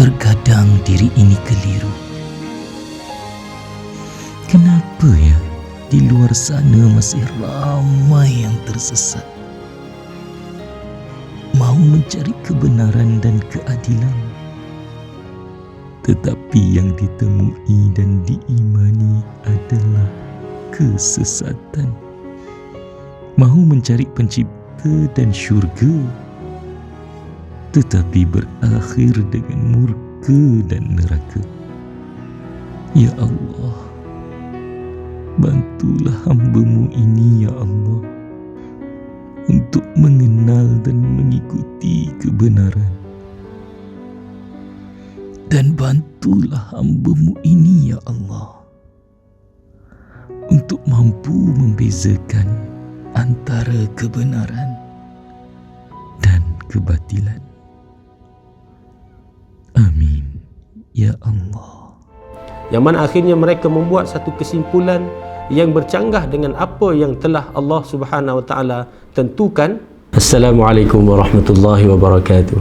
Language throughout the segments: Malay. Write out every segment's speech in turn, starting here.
Terkadang diri ini keliru. Kenapa ya di luar sana masih ramai yang tersesat, mau mencari kebenaran dan keadilan, tetapi yang ditemui dan diimani adalah kesesatan. Mau mencari pencipta dan syurga, tetapi berakhir dengan murka dan neraka. Ya Allah, bantulah hamba-Mu ini ya Allah, untuk mengenal dan mengikuti kebenaran. Dan bantulah hamba-Mu ini ya Allah, untuk mampu membezakan antara kebenaran dan kebatilan. Amin ya Allah. Yang mana akhirnya mereka membuat satu kesimpulan yang bercanggah dengan apa yang telah Allah Subhanahu wa taala tentukan. Assalamualaikum warahmatullahi wabarakatuh.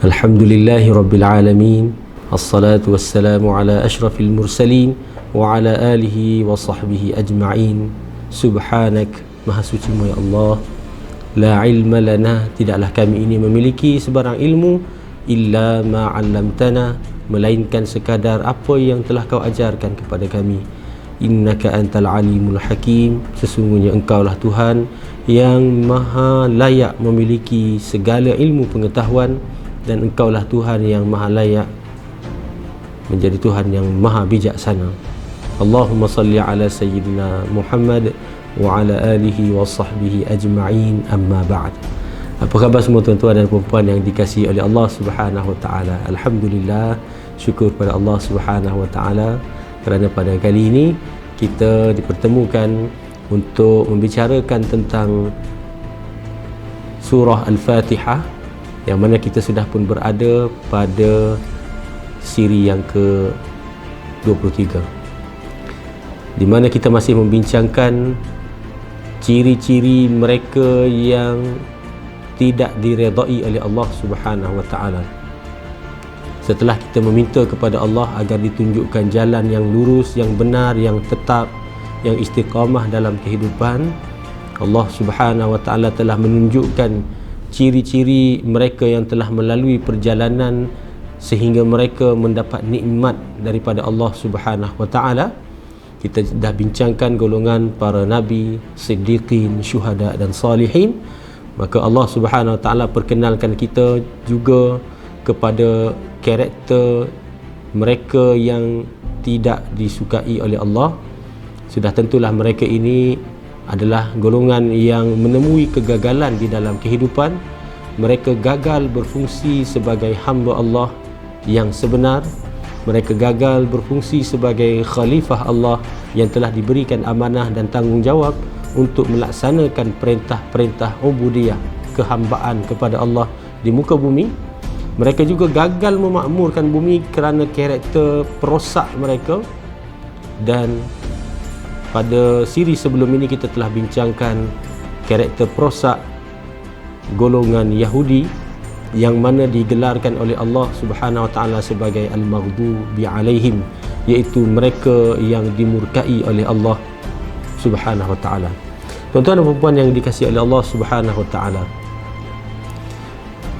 Alhamdulillahi rabbil alamin. Assalatu wassalamu ala asyrafil mursalin wa ala alihi wa sahbihi ajma'in. Subhanak, maha suci-Mu ya Allah. La ilma lana, tidaklah kami ini memiliki sebarang ilmu illa ma 'allamtana, melainkan sekadar apa yang telah Kau ajarkan kepada kami. Innaka antal alimul hakim, sesungguhnya Engkaulah Tuhan yang maha layak memiliki segala ilmu pengetahuan, dan Engkaulah Tuhan yang maha layak menjadi Tuhan yang maha bijaksana. Allahumma salli ala sayyidina Muhammad wa ala alihi wa sahbihi ajma'in, amma ba'd. Apa khabar semua tuan-tuan dan puan-puan yang dikasihi oleh Allah Subhanahu wa taala? Alhamdulillah, syukur pada Allah Subhanahu wa taala kerana pada kali ini kita dipertemukan untuk membicarakan tentang surah Al-Fatihah, yang mana kita sudah pun berada pada siri yang ke-23, di mana kita masih membincangkan ciri-ciri mereka yang tidak diredai oleh Allah Subhanahu wa taala. Setelah kita meminta kepada Allah agar ditunjukkan jalan yang lurus, yang benar, yang tetap, yang istiqamah dalam kehidupan, Allah Subhanahu wa taala telah menunjukkan ciri-ciri mereka yang telah melalui perjalanan sehingga mereka mendapat nikmat daripada Allah Subhanahu wa taala. Kita dah bincangkan golongan para nabi, siddiqin, syuhada dan salihin. Maka Allah Subhanahu wa taala perkenalkan kita juga kepada karakter mereka yang tidak disukai oleh Allah. Sudah tentulah mereka ini adalah golongan yang menemui kegagalan di dalam kehidupan. Mereka gagal berfungsi sebagai hamba Allah yang sebenar. Mereka gagal berfungsi sebagai khalifah Allah yang telah diberikan amanah dan tanggungjawab untuk melaksanakan perintah-perintah ubudiyah, kehambaan kepada Allah di muka bumi. Mereka juga gagal memakmurkan bumi kerana karakter perosak mereka. Dan pada siri sebelum ini kita telah bincangkan karakter perosak golongan Yahudi, yang mana digelarkan oleh Allah Subhanahu wa taala sebagai al-maghdubi alaihim, iaitu mereka yang dimurkai oleh Allah Subhanahu wa taala. Tuan-tuan dan puan yang dikasihi oleh Allah Subhanahu wa taala,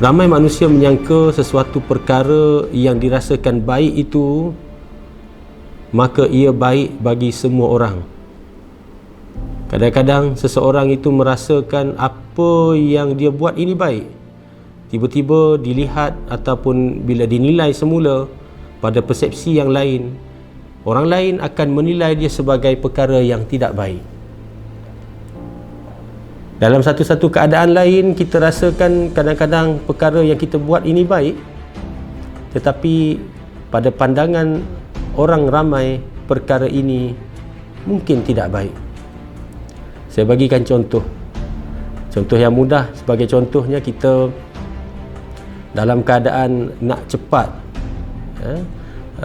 ramai manusia menyangka sesuatu perkara yang dirasakan baik itu maka ia baik bagi semua orang. Kadang-kadang seseorang itu merasakan apa yang dia buat ini baik, tiba-tiba dilihat ataupun bila dinilai semula pada persepsi yang lain, orang lain akan menilai dia sebagai perkara yang tidak baik. Dalam satu-satu keadaan lain, kita rasakan kadang-kadang perkara yang kita buat ini baik, tetapi pada pandangan orang ramai, perkara ini mungkin tidak baik. Saya bagikan contoh yang mudah. Sebagai contohnya, kita dalam keadaan nak cepat,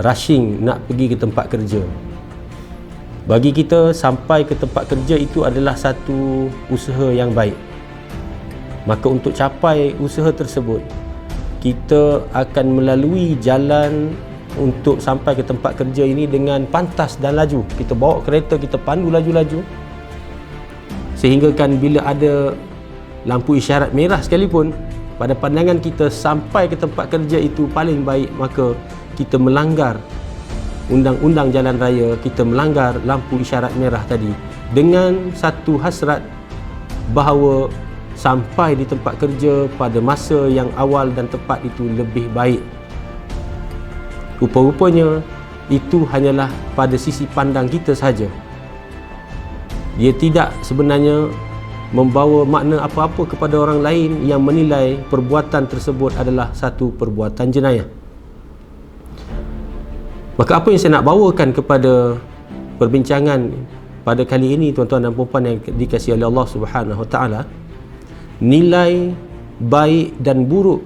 rushing nak pergi ke tempat kerja. Bagi kita, sampai ke tempat kerja itu adalah satu usaha yang baik. Maka untuk capai usaha tersebut, kita akan melalui jalan untuk sampai ke tempat kerja ini dengan pantas dan laju. Kita bawa kereta, kita pandu laju-laju, sehingga kan bila ada lampu isyarat merah sekalipun, pada pandangan kita sampai ke tempat kerja itu paling baik, maka kita melanggar undang-undang jalan raya, kita melanggar lampu isyarat merah tadi dengan satu hasrat bahawa sampai di tempat kerja pada masa yang awal dan tepat itu lebih baik. Rupa-rupanya itu hanyalah pada sisi pandang kita sahaja. Dia tidak sebenarnya membawa makna apa-apa kepada orang lain yang menilai perbuatan tersebut adalah satu perbuatan jenayah. Maka apa yang saya nak bawakan kepada perbincangan pada kali ini, tuan-tuan dan puan yang dikasihi oleh Allah Subhanahu Wa Taala, nilai baik dan buruk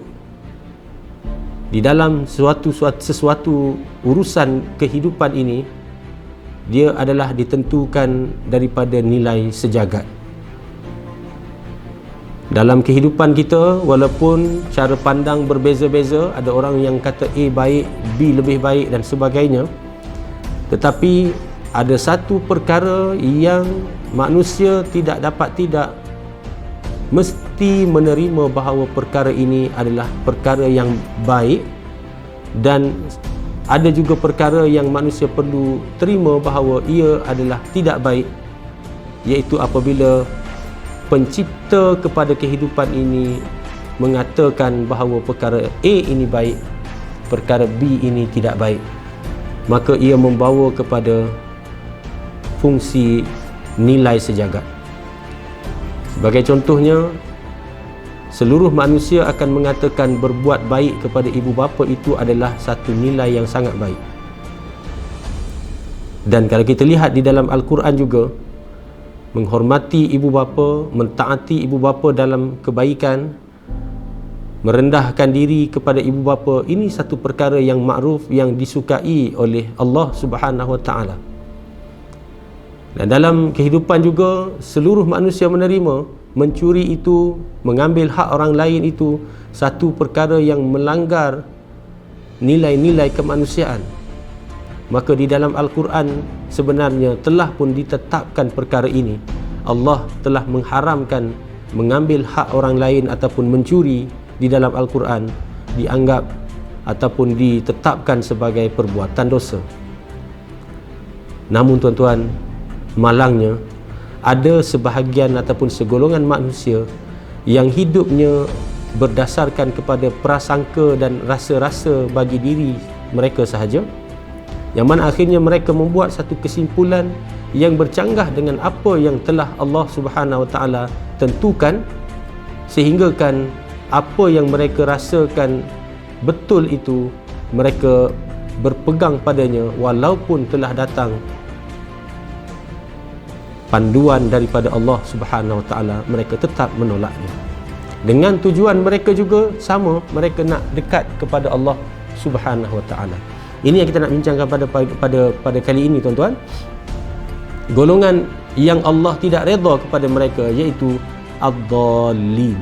di dalam sesuatu urusan kehidupan ini, dia adalah ditentukan daripada nilai sejagat. Dalam kehidupan kita, walaupun cara pandang berbeza-beza, ada orang yang kata A baik, B lebih baik dan sebagainya, tetapi ada satu perkara yang manusia tidak mesti menerima bahawa perkara ini adalah perkara yang baik, dan ada juga perkara yang manusia perlu terima bahawa ia adalah tidak baik, iaitu apabila pencipta kepada kehidupan ini mengatakan bahawa perkara A ini baik, perkara B ini tidak baik, maka ia membawa kepada fungsi nilai sejagat. Sebagai contohnya, seluruh manusia akan mengatakan berbuat baik kepada ibu bapa itu adalah satu nilai yang sangat baik. Dan kalau kita lihat di dalam Al-Quran juga, menghormati ibu bapa, mentaati ibu bapa dalam kebaikan, merendahkan diri kepada ibu bapa, ini satu perkara yang makruf, yang disukai oleh Allah Subhanahu Wa Taala. Dan dalam kehidupan juga, seluruh manusia menerima mencuri itu, mengambil hak orang lain itu satu perkara yang melanggar nilai-nilai kemanusiaan. Maka di dalam Al-Quran sebenarnya telah pun ditetapkan perkara ini. Allah telah mengharamkan mengambil hak orang lain ataupun mencuri di dalam Al-Quran, dianggap ataupun ditetapkan sebagai perbuatan dosa. Namun tuan-tuan, malangnya ada sebahagian ataupun segolongan manusia yang hidupnya berdasarkan kepada prasangka dan rasa-rasa bagi diri mereka sahaja, yang mana akhirnya mereka membuat satu kesimpulan yang bercanggah dengan apa yang telah Allah Subhanahu Wa Taala tentukan, sehingga kan apa yang mereka rasakan betul itu mereka berpegang padanya, walaupun telah datang panduan daripada Allah Subhanahu Wa Taala, mereka tetap menolaknya. Dengan tujuan mereka juga sama, mereka nak dekat kepada Allah Subhanahu Wa Taala. Ini yang kita nak bincangkan pada kali ini, tuan-tuan. Golongan yang Allah tidak redha kepada mereka, iaitu ad-dallin,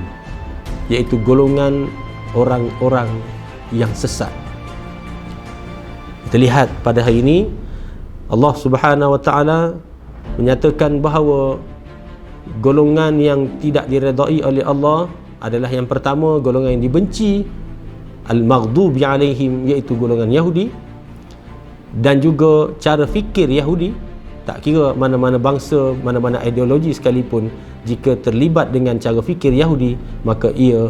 iaitu golongan orang-orang yang sesat. Kita lihat pada hari ini Allah Subhanahu Wa Taala menyatakan bahawa golongan yang tidak diredai oleh Allah adalah yang pertama, golongan yang dibenci, al-maghdubi alaihim, iaitu golongan Yahudi, dan juga cara fikir Yahudi. Tak kira mana-mana bangsa, mana-mana ideologi sekalipun, jika terlibat dengan cara fikir Yahudi, maka ia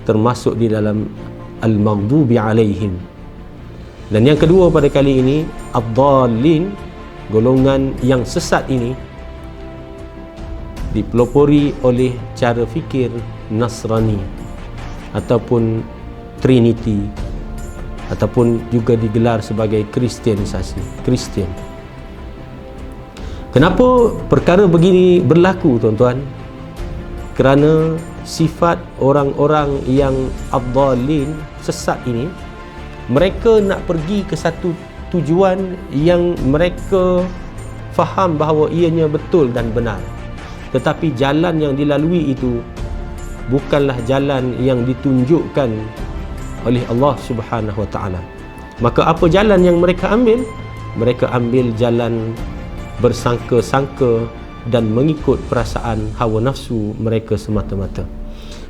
termasuk di dalam al-maghdubi alaihim. Dan yang kedua pada kali ini, ad-dallin, golongan yang sesat ini dipelopori oleh cara fikir Nasrani ataupun Trinity, ataupun juga digelar sebagai Kristianisasi, Kristian. Kenapa perkara begini berlaku, tuan-tuan? Kerana sifat orang-orang yang ad-dallin, sesat ini, mereka nak pergi ke satu tujuan yang mereka faham bahawa ianya betul dan benar, tetapi jalan yang dilalui itu bukanlah jalan yang ditunjukkan oleh Allah Subhanahu wa taala. Maka apa jalan yang mereka ambil? Mereka ambil jalan bersangka-sangka dan mengikut perasaan hawa nafsu mereka semata-mata.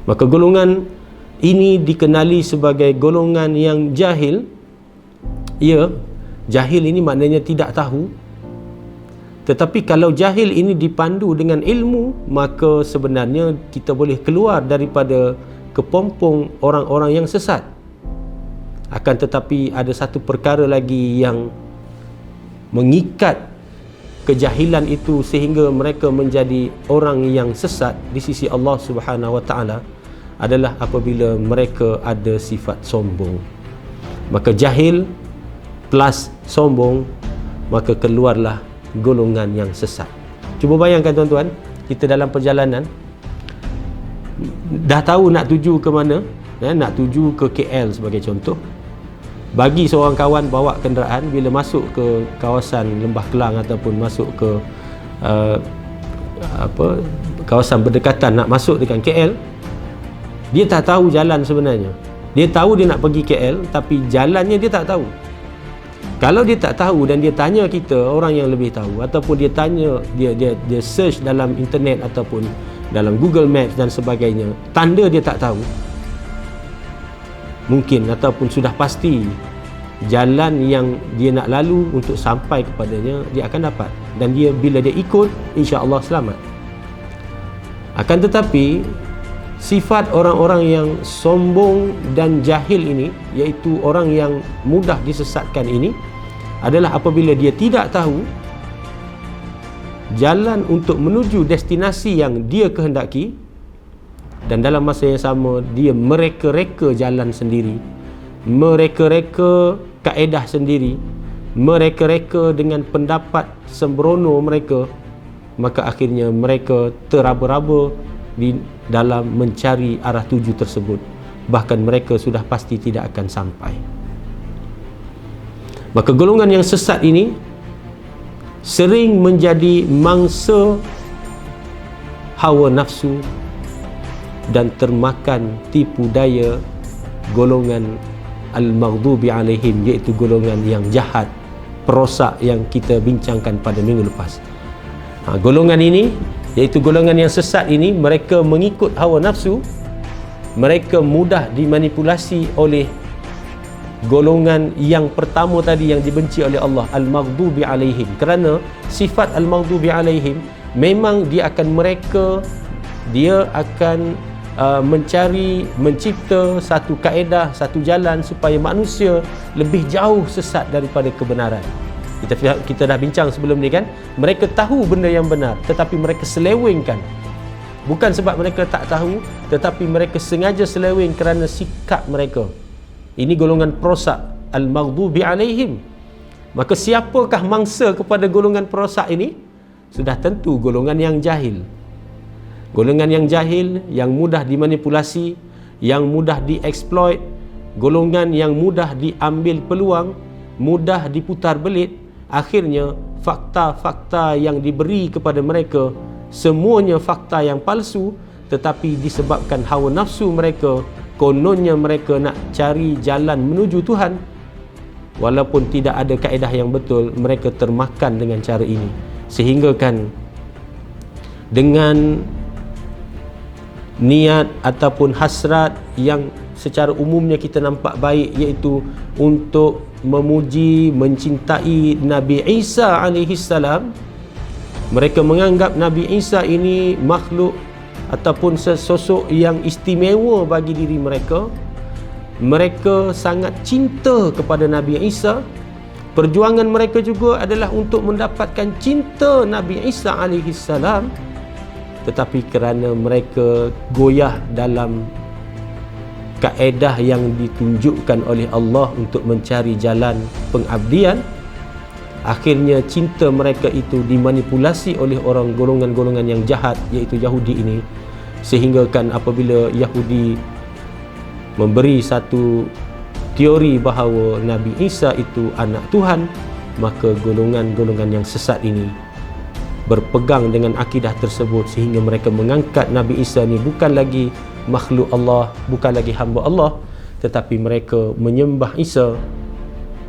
Maka golongan ini dikenali sebagai golongan yang jahil. Ya, jahil ini maknanya tidak tahu. Tetapi kalau jahil ini dipandu dengan ilmu, maka sebenarnya kita boleh keluar daripada kepompong orang-orang yang sesat. Akan tetapi ada satu perkara lagi yang mengikat kejahilan itu sehingga mereka menjadi orang yang sesat di sisi Allah Subhanahu wa taala, adalah apabila mereka ada sifat sombong. Maka jahil plus sombong, maka keluarlah golongan yang sesat. Cuba bayangkan tuan-tuan, kita dalam perjalanan dah tahu nak tuju ke mana, nak tuju ke KL sebagai contoh. Bagi seorang kawan bawa kenderaan, bila masuk ke kawasan Lembah Kelang ataupun masuk ke kawasan berdekatan nak masuk dengan KL, dia tak tahu jalan sebenarnya. Dia tahu dia nak pergi KL, tapi jalannya dia tak tahu. Kalau dia tak tahu dan dia tanya kita, orang yang lebih tahu, ataupun dia tanya, dia search dalam internet ataupun dalam Google Maps dan sebagainya, tanda dia tak tahu, mungkin ataupun sudah pasti jalan yang dia nak lalu untuk sampai kepadanya, dia akan dapat, dan dia bila dia ikut, insya-Allah selamat. Akan tetapi sifat orang-orang yang sombong dan jahil ini, iaitu orang yang mudah disesatkan ini, adalah apabila dia tidak tahu jalan untuk menuju destinasi yang dia kehendaki, dan dalam masa yang sama dia mereka-reka jalan sendiri, mereka-reka kaedah sendiri, mereka-reka dengan pendapat sembrono mereka, maka akhirnya mereka teraba-raba di dalam mencari arah tuju tersebut, bahkan mereka sudah pasti tidak akan sampai. Maka golongan yang sesat ini sering menjadi mangsa hawa nafsu dan termakan tipu daya golongan al-maghdubi alaihim, iaitu golongan yang jahat, perosak yang kita bincangkan pada minggu lepas. Golongan ini, iaitu golongan yang sesat ini, mereka mengikut hawa nafsu, mereka mudah dimanipulasi oleh golongan yang pertama tadi yang dibenci oleh Allah, al-maghdubi alaihim. Kerana sifat al-maghdubi alaihim memang dia akan mencipta satu kaedah, satu jalan supaya manusia lebih jauh sesat daripada kebenaran. Kita dah bincang sebelum ni kan, mereka tahu benda yang benar tetapi mereka selewengkan. Bukan sebab mereka tak tahu, tetapi mereka sengaja seleweng kerana sikap mereka. Ini golongan perosak, al-maghdubi alaihim. Maka siapakah mangsa kepada golongan perosak ini? Sudah tentu golongan yang jahil. Golongan yang jahil, yang mudah dimanipulasi, yang mudah dieksploit, golongan yang mudah diambil peluang, mudah diputar belit. Akhirnya fakta-fakta yang diberi kepada mereka semuanya fakta yang palsu, tetapi disebabkan hawa nafsu mereka, kononnya mereka nak cari jalan menuju Tuhan, walaupun tidak ada kaedah yang betul, mereka termakan dengan cara ini. Sehingga kan dengan niat ataupun hasrat yang secara umumnya kita nampak baik, iaitu untuk memuji, mencintai Nabi Isa alaihi salam, mereka menganggap Nabi Isa ini makhluk ataupun sesosok yang istimewa bagi diri mereka. Mereka sangat cinta kepada Nabi Isa. Perjuangan mereka juga adalah untuk mendapatkan cinta Nabi Isa alaihi salam. Tetapi kerana mereka goyah dalam kaedah yang ditunjukkan oleh Allah untuk mencari jalan pengabdian, akhirnya cinta mereka itu dimanipulasi oleh orang golongan-golongan yang jahat, iaitu Yahudi ini. Sehingga kan apabila Yahudi memberi satu teori bahawa Nabi Isa itu anak Tuhan, maka golongan-golongan yang sesat ini berpegang dengan akidah tersebut, sehingga mereka mengangkat Nabi Isa ni bukan lagi makhluk Allah, bukan lagi hamba Allah, tetapi mereka menyembah Isa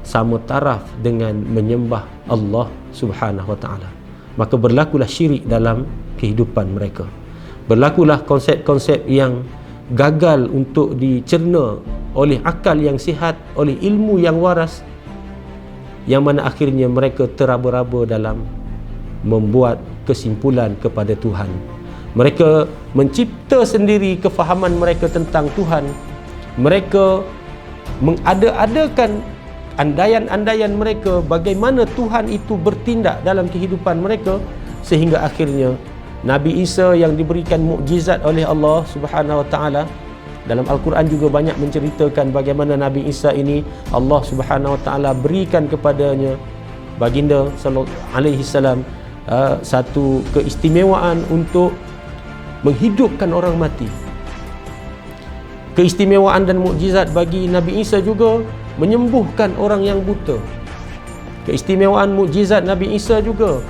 sama taraf dengan menyembah Allah Subhanahu wa taala. Maka berlakulah syirik dalam kehidupan mereka. Berlakulah konsep-konsep yang gagal untuk dicerna oleh akal yang sihat, oleh ilmu yang waras, yang mana akhirnya mereka teraba-raba dalam membuat kesimpulan kepada Tuhan. Mereka mencipta sendiri kefahaman mereka tentang Tuhan. Mereka mengada-adakan andaian-andaian mereka bagaimana Tuhan itu bertindak dalam kehidupan mereka, sehingga akhirnya Nabi Isa yang diberikan mukjizat oleh Allah Subhanahu wa taala, dalam Al-Quran juga banyak menceritakan bagaimana Nabi Isa ini Allah Subhanahu wa taala berikan kepadanya, baginda sallallahu alaihi wasallam, satu keistimewaan untuk menghidupkan orang mati. Keistimewaan dan mukjizat bagi Nabi Isa juga menyembuhkan orang yang buta. Keistimewaan mukjizat Nabi Isa juga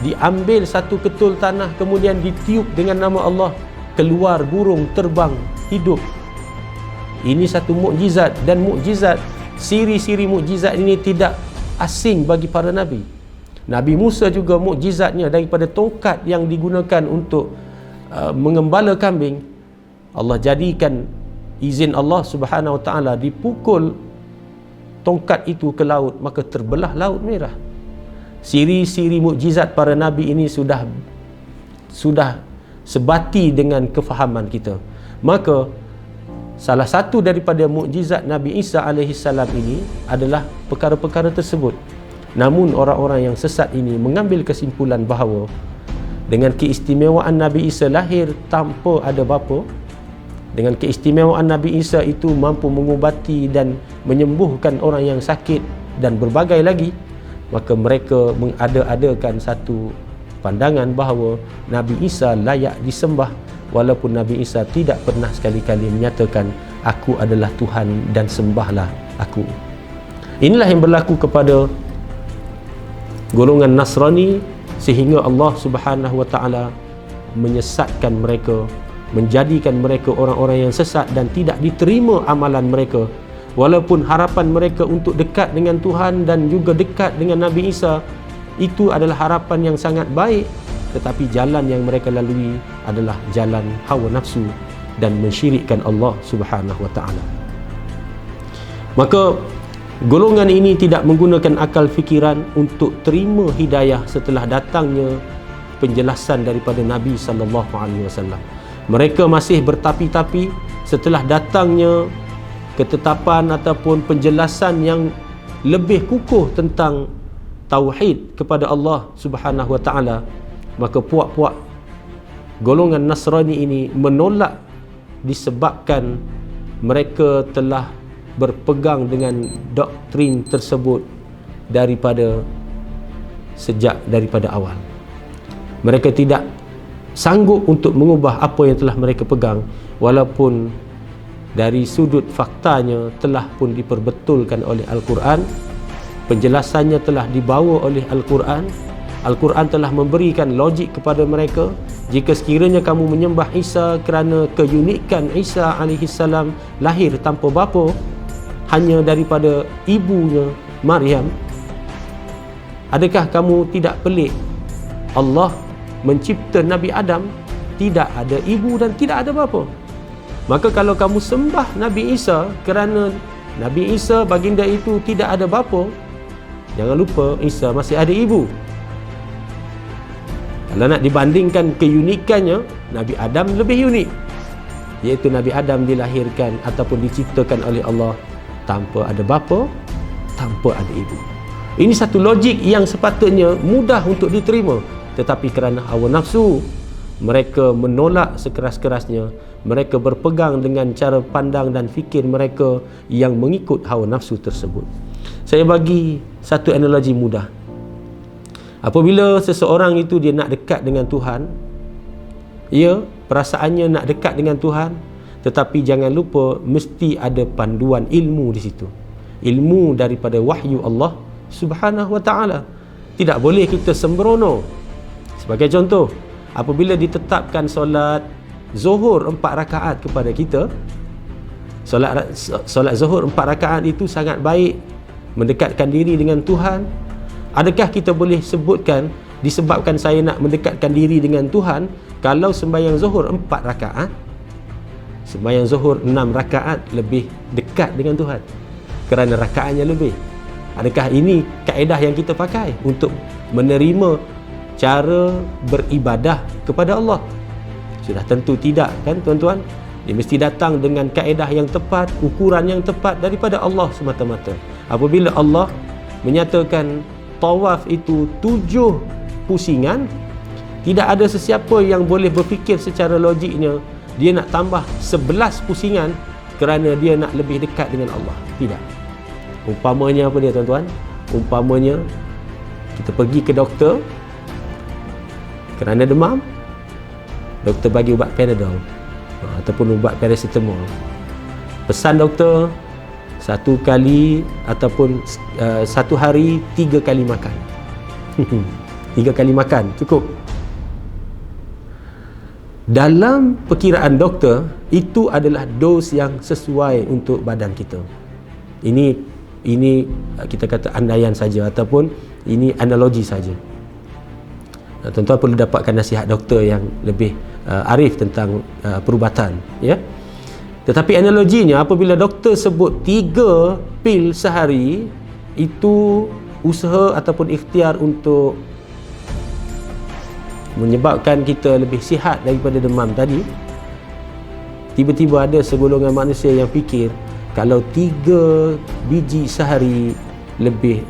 diambil satu ketul tanah, kemudian ditiup dengan nama Allah, keluar burung terbang hidup. Ini satu mukjizat, dan mukjizat, siri-siri mukjizat ini tidak asing bagi para nabi. Nabi Musa juga mukjizatnya daripada tongkat yang digunakan untuk mengembala kambing, Allah jadikan izin Allah Subhanahu wa taala dipukul tongkat itu ke laut, maka terbelah laut merah. Siri-siri mukjizat para nabi ini sudah sebati dengan kefahaman kita. Maka salah satu daripada mukjizat Nabi Isa alaihi salam ini adalah perkara-perkara tersebut. Namun orang-orang yang sesat ini mengambil kesimpulan bahawa dengan keistimewaan Nabi Isa lahir tanpa ada bapa, dengan keistimewaan Nabi Isa itu mampu mengubati dan menyembuhkan orang yang sakit dan berbagai lagi, maka mereka mengada-adakan satu pandangan bahawa Nabi Isa layak disembah, walaupun Nabi Isa tidak pernah sekali-kali menyatakan aku adalah Tuhan dan sembahlah aku. Inilah yang berlaku kepada golongan Nasrani, sehingga Allah Subhanahu wa taala menyesatkan mereka, menjadikan mereka orang-orang yang sesat dan tidak diterima amalan mereka. Walaupun harapan mereka untuk dekat dengan Tuhan dan juga dekat dengan Nabi Isa itu adalah harapan yang sangat baik, tetapi jalan yang mereka lalui adalah jalan hawa nafsu dan mensyirikkan Allah Subhanahu wa taala. Maka golongan ini tidak menggunakan akal fikiran untuk terima hidayah setelah datangnya penjelasan daripada Nabi sallallahu alaihi wasallam. Mereka masih bertapi-tapi setelah datangnya ketetapan ataupun penjelasan yang lebih kukuh tentang tauhid kepada Allah Subhanahu wa taala. Maka puak-puak golongan Nasrani ini menolak disebabkan mereka telah berpegang dengan doktrin tersebut daripada awal. Mereka tidak sanggup untuk mengubah apa yang telah mereka pegang, walaupun dari sudut faktanya telah pun diperbetulkan oleh Al-Quran, penjelasannya telah dibawa oleh Al-Quran. Al-Quran telah memberikan logik kepada mereka. Jika sekiranya kamu menyembah Isa kerana keunikan Isa alaihi salam lahir tanpa bapa, hanya daripada ibunya Maryam, adakah kamu tidak pelik Allah mencipta Nabi Adam tidak ada ibu dan tidak ada bapa? Maka kalau kamu sembah Nabi Isa kerana Nabi Isa baginda itu tidak ada bapa, jangan lupa Isa masih ada ibu. Kalau nak dibandingkan keunikannya, Nabi Adam lebih unik, iaitu Nabi Adam dilahirkan ataupun diciptakan oleh Allah tanpa ada bapa, tanpa ada ibu. Ini satu logik yang sepatutnya mudah untuk diterima, tetapi kerana hawa nafsu, mereka menolak sekeras-kerasnya. Mereka berpegang dengan cara pandang dan fikir mereka yang mengikut hawa nafsu tersebut. Saya bagi satu analogi mudah. Apabila seseorang itu dia nak dekat dengan Tuhan, perasaannya nak dekat dengan Tuhan, tetapi jangan lupa mesti ada panduan ilmu di situ. Ilmu daripada wahyu Allah Subhanahu wa taala. Tidak boleh kita sembrono. Sebagai contoh, apabila ditetapkan solat Zuhur 4 rakaat kepada kita, solat zuhur 4 rakaat itu sangat baik, mendekatkan diri dengan Tuhan. Adakah kita boleh sebutkan disebabkan saya nak mendekatkan diri dengan Tuhan, kalau sembahyang zuhur 4 rakaat, sembahyang zuhur 6 rakaat lebih dekat dengan Tuhan kerana rakaatnya lebih? Adakah ini kaedah yang kita pakai untuk menerima cara beribadah kepada Allah? Sudah tentu tidak, kan tuan-tuan? Dia mesti datang dengan kaedah yang tepat, ukuran yang tepat daripada Allah semata-mata. Apabila Allah menyatakan tawaf itu 7 pusingan, tidak ada sesiapa yang boleh berfikir secara logiknya dia nak tambah 11 pusingan kerana dia nak lebih dekat dengan Allah. Tidak. Umpamanya apa dia tuan-tuan? Umpamanya kita pergi ke doktor kerana demam, doktor bagi ubat Panadol ataupun ubat paracetamol. Pesan doktor 1 kali ataupun 1 hari 3 kali makan. 3 kali makan cukup. Dalam perkiraan doktor, itu adalah dos yang sesuai untuk badan kita. Ini kita kata andaian saja ataupun ini analogi saja. Tuan-tuan perlu dapatkan nasihat doktor yang lebih arif tentang perubatan, ya. Tetapi analoginya, apabila doktor sebut 3 pil sehari, itu usaha ataupun ikhtiar untuk menyebabkan kita lebih sihat daripada demam tadi. Tiba-tiba ada segolongan manusia yang fikir kalau 3 biji sehari lebih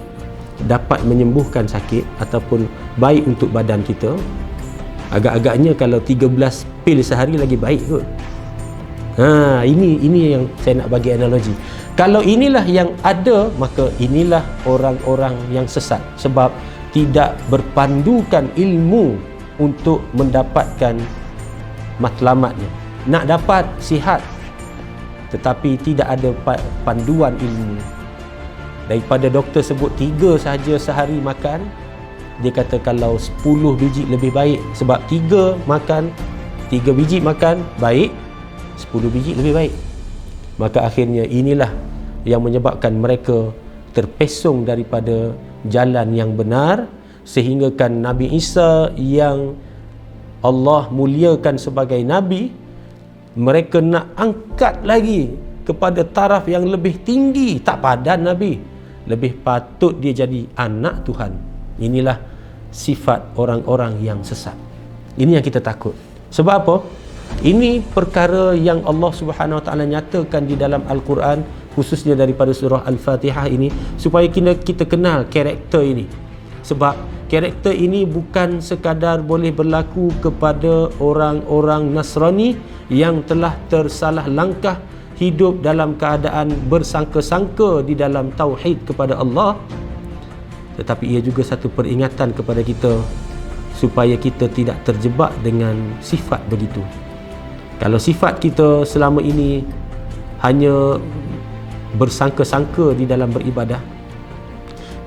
dapat menyembuhkan sakit ataupun baik untuk badan kita. Agak-agaknya kalau 13 pil sehari lagi baik kot. Ini yang saya nak bagi analogi. Kalau inilah yang ada, maka inilah orang-orang yang sesat, sebab tidak berpandukan ilmu untuk mendapatkan matlamatnya. Nak dapat sihat tetapi tidak ada panduan ilmu. Daripada doktor sebut 3 sahaja sehari makan, dia kata kalau 10 biji lebih baik, sebab 3 biji makan baik, 10 biji lebih baik. Maka akhirnya inilah yang menyebabkan mereka terpesong daripada jalan yang benar, sehinggakan Nabi Isa yang Allah muliakan sebagai Nabi, mereka nak angkat lagi kepada taraf yang lebih tinggi. Tak padan Nabi, lebih patut dia jadi anak Tuhan. Inilah sifat orang-orang yang sesat. Ini yang kita takut. Sebab apa? Ini perkara yang Allah Subhanahu Wa Taala nyatakan di dalam Al-Quran, khususnya daripada surah Al-Fatihah ini, supaya kita kenal karakter ini. Sebab karakter ini bukan sekadar boleh berlaku kepada orang-orang Nasrani yang telah tersalah langkah hidup dalam keadaan bersangka-sangka di dalam tauhid kepada Allah, tetapi ia juga satu peringatan kepada kita supaya kita tidak terjebak dengan sifat begitu. Kalau sifat kita selama ini hanya bersangka-sangka di dalam beribadah,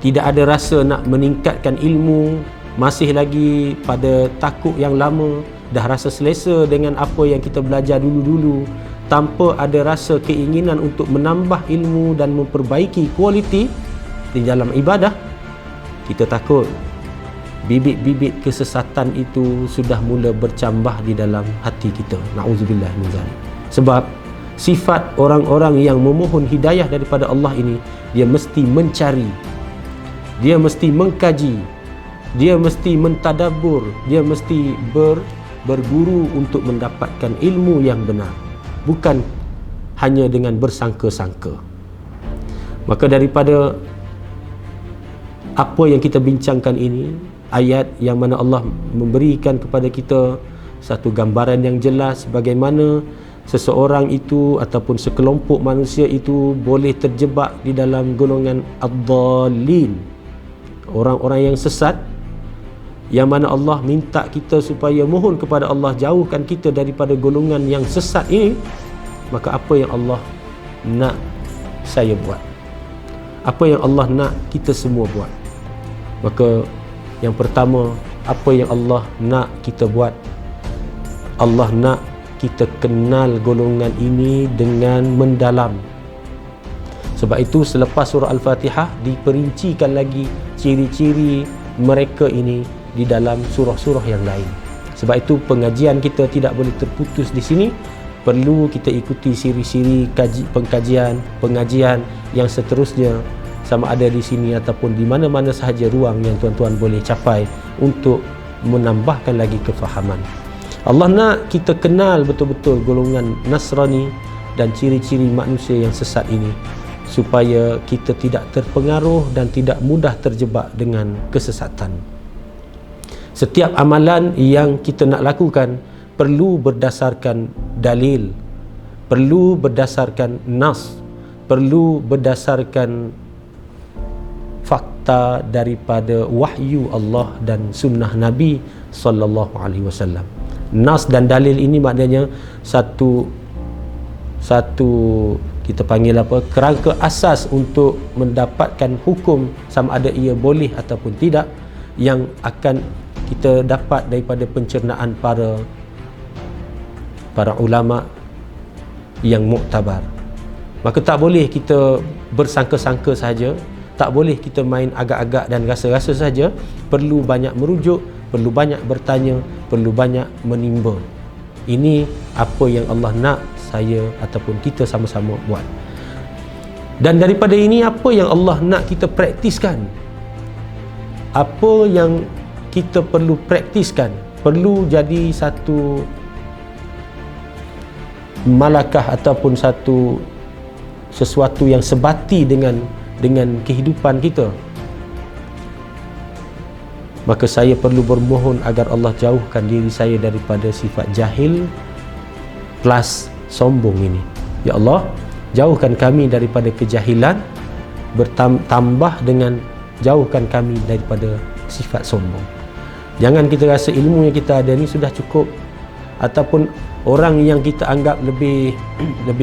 tidak ada rasa nak meningkatkan ilmu, masih lagi pada takut yang lama, dah rasa selesa dengan apa yang kita belajar dulu-dulu, tanpa ada rasa keinginan untuk menambah ilmu dan memperbaiki kualiti di dalam ibadah, kita takut bibit-bibit kesesatan itu sudah mula bercambah di dalam hati kita. Na'udzubillah min zalik. Sebab sifat orang-orang yang memohon hidayah daripada Allah ini, dia mesti mencari, dia mesti mengkaji, dia mesti mentadabbur, dia mesti berguru untuk mendapatkan ilmu yang benar, bukan hanya dengan bersangka-sangka. Maka daripada apa yang kita bincangkan ini, ayat yang mana Allah memberikan kepada kita satu gambaran yang jelas bagaimana seseorang itu ataupun sekelompok manusia itu boleh terjebak di dalam golongan ad-dallin, orang-orang yang sesat, yang mana Allah minta kita supaya mohon kepada Allah jauhkan kita daripada golongan yang sesat ini. Maka apa yang Allah nak saya buat? Apa yang Allah nak kita semua buat? Maka yang pertama, apa yang Allah nak kita buat? Allah nak kita kenal golongan ini dengan mendalam. Sebab itu selepas surah Al-Fatihah diperincikan lagi ciri-ciri mereka ini di dalam surah-surah yang lain. Sebab itu pengajian kita tidak boleh terputus di sini. Perlu kita ikuti siri-siri pengajian yang seterusnya, sama ada di sini ataupun di mana-mana sahaja ruang yang tuan-tuan boleh capai untuk menambahkan lagi kefahaman. Allah nak kita kenal betul-betul golongan Nasrani dan ciri-ciri manusia yang sesat ini, supaya kita tidak terpengaruh dan tidak mudah terjebak dengan kesesatan. Setiap amalan yang kita nak lakukan perlu berdasarkan dalil, perlu berdasarkan nas, perlu berdasarkan fakta daripada wahyu Allah dan sunnah Nabi sallallahu alaihi wasallam. Nas dan dalil ini maknanya satu kita panggil apa, kerangka asas untuk mendapatkan hukum sama ada ia boleh ataupun tidak, yang akan kita dapat daripada pencernaan para ulama yang muktabar. Maka tak boleh kita bersangka-sangka saja, tak boleh kita main agak-agak dan rasa-rasa saja. Perlu banyak merujuk, perlu banyak bertanya, perlu banyak menimba. Ini apa yang Allah nak saya ataupun kita sama-sama buat. Dan daripada ini, apa yang Allah nak kita praktiskan, apa yang kita perlu praktiskan, perlu jadi satu malakah ataupun sesuatu yang sebati dengan kehidupan kita. Maka saya perlu bermohon agar Allah jauhkan diri saya daripada sifat jahil plus sombong ini. Ya Allah, jauhkan kami daripada kejahilan, bertambah dengan jauhkan kami daripada sifat sombong. Jangan kita rasa ilmu yang kita ada ni sudah cukup, ataupun orang yang kita anggap lebih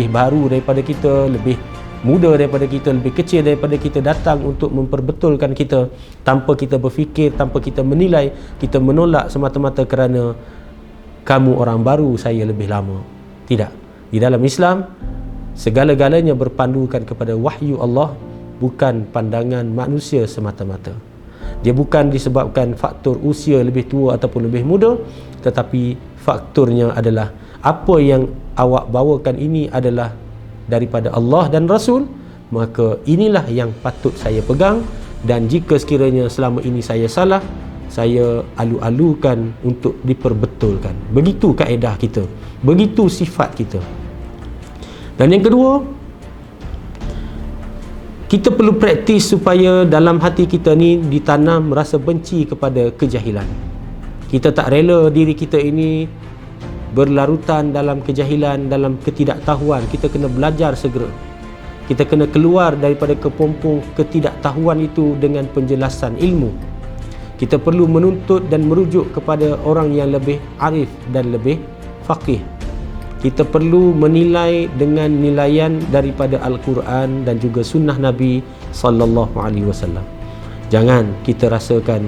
baru daripada kita, lebih muda daripada kita, lebih kecil daripada kita, datang untuk memperbetulkan kita tanpa kita berfikir, tanpa kita menilai, kita menolak semata-mata kerana kamu orang baru, saya lebih lama. Tidak. Di dalam Islam, segala-galanya berpandukan kepada wahyu Allah, bukan pandangan manusia semata-mata. Dia bukan disebabkan faktor usia lebih tua ataupun lebih muda, tetapi faktornya adalah apa yang awak bawakan ini adalah daripada Allah dan Rasul, maka inilah yang patut saya pegang. Dan jika sekiranya selama ini saya salah, saya alu-alukan untuk diperbetulkan. Begitu kaedah kita, begitu sifat kita. Dan yang kedua, kita perlu praktis supaya dalam hati kita ni ditanam rasa benci kepada kejahilan. Kita tak rela diri kita ini berlarutan dalam kejahilan, dalam ketidaktahuan. Kita kena belajar segera. Kita kena keluar daripada kepompong ketidaktahuan itu dengan penjelasan ilmu. Kita perlu menuntut dan merujuk kepada orang yang lebih arif dan lebih faqih. Kita perlu menilai dengan nilaian daripada Al-Quran dan juga sunnah Nabi sallallahu alaihi wasallam. Jangan kita rasakan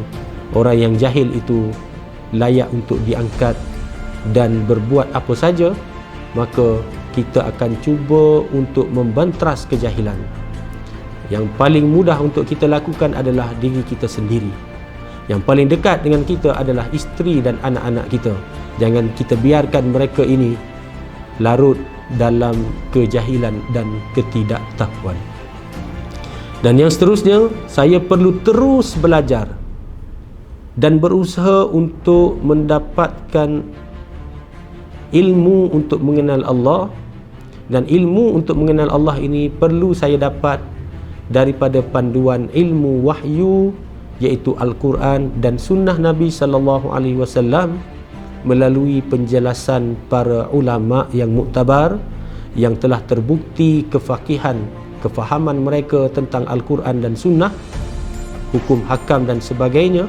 orang yang jahil itu layak untuk diangkat dan berbuat apa saja, maka kita akan cuba untuk membantras kejahilan. Yang paling mudah untuk kita lakukan adalah diri kita sendiri. Yang paling dekat dengan kita adalah isteri dan anak-anak kita. Jangan kita biarkan mereka ini larut dalam kejahilan dan ketidaktahuan. Dan yang seterusnya, saya perlu terus belajar dan berusaha untuk mendapatkan ilmu untuk mengenal Allah. Dan ilmu untuk mengenal Allah ini perlu saya dapat daripada panduan ilmu wahyu, iaitu Al-Quran dan sunnah Nabi sallallahu alaihi wasallam, melalui penjelasan para ulama yang muktabar, yang telah terbukti kefahaman mereka tentang Al-Quran dan sunnah, hukum hakam dan sebagainya.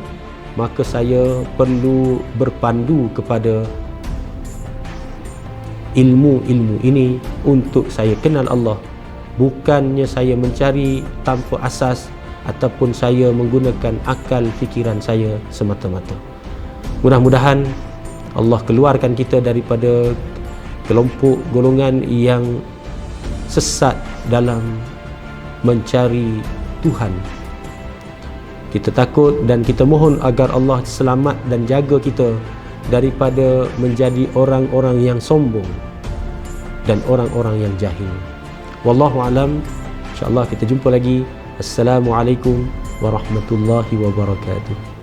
Maka saya perlu berpandu kepada ilmu-ilmu ini untuk saya kenal Allah. Bukannya saya mencari tanpa asas ataupun saya menggunakan akal fikiran saya semata-mata. Mudah-mudahan Allah keluarkan kita daripada kelompok golongan yang sesat dalam mencari Tuhan. Kita takut dan kita mohon agar Allah selamat dan jaga kita daripada menjadi orang-orang yang sombong dan orang-orang yang jahil. Wallahu alam. InsyaAllah kita jumpa lagi. Assalamualaikum warahmatullahi wabarakatuh.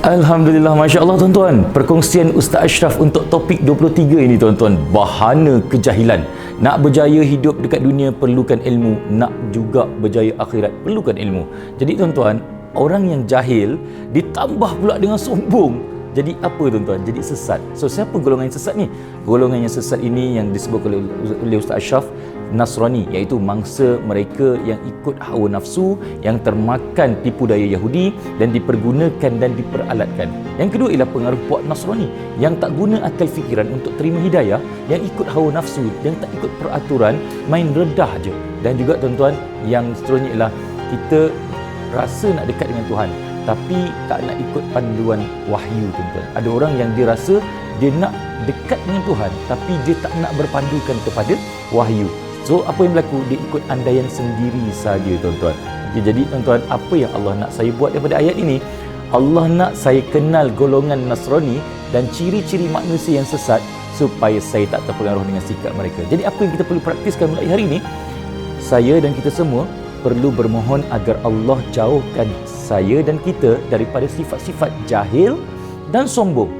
Alhamdulillah, Masya Allah tuan-tuan. Perkongsian Ustaz Ashraf untuk topik 23 ini tuan-tuan. Bahana kejahilan. Nak berjaya hidup dekat dunia perlukan ilmu. Nak juga berjaya akhirat perlukan ilmu. Jadi tuan-tuan, orang yang jahil ditambah pula dengan sombong. Jadi apa tuan-tuan? Jadi sesat. So siapa golongan yang sesat ni? Golongan yang sesat ini yang disebut oleh Ustaz Ashraf Nasrani, iaitu mangsa mereka yang ikut hawa nafsu, yang termakan tipu daya Yahudi dan dipergunakan dan diperalatkan. Yang kedua ialah pengaruh puak Nasrani yang tak guna akal fikiran untuk terima hidayah, yang ikut hawa nafsu, yang tak ikut peraturan, main redah je. Dan juga tuan-tuan, yang seterusnya ialah kita rasa nak dekat dengan Tuhan tapi tak nak ikut panduan wahyu tuan-tuan. Ada orang yang dia rasa dia nak dekat dengan Tuhan tapi dia tak nak berpandukan kepada wahyu. So apa yang berlaku? Dia ikut andaian sendiri saja tuan-tuan. Jadi tuan-tuan, apa yang Allah nak saya buat daripada ayat ini? Allah nak saya kenal golongan Nasrani dan ciri-ciri manusia yang sesat supaya saya tak terpengaruh dengan sikap mereka. Jadi apa yang kita perlu praktiskan mulai hari ini? Saya dan kita semua perlu bermohon agar Allah jauhkan saya dan kita daripada sifat-sifat jahil dan sombong.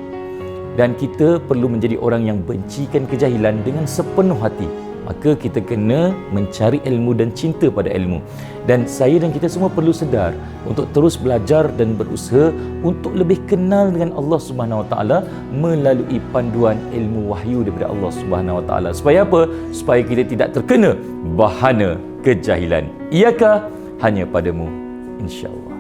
Dan kita perlu menjadi orang yang bencikan kejahilan dengan sepenuh hati. Maka kita kena mencari ilmu dan cinta pada ilmu. Dan saya dan kita semua perlu sedar untuk terus belajar dan berusaha untuk lebih kenal dengan Allah Subhanahu Wa Taala melalui panduan ilmu wahyu daripada Allah Subhanahu Wa Taala. Supaya apa? Supaya kita tidak terkena bahana kejahilan. Iyakah hanya padamu, insya-Allah.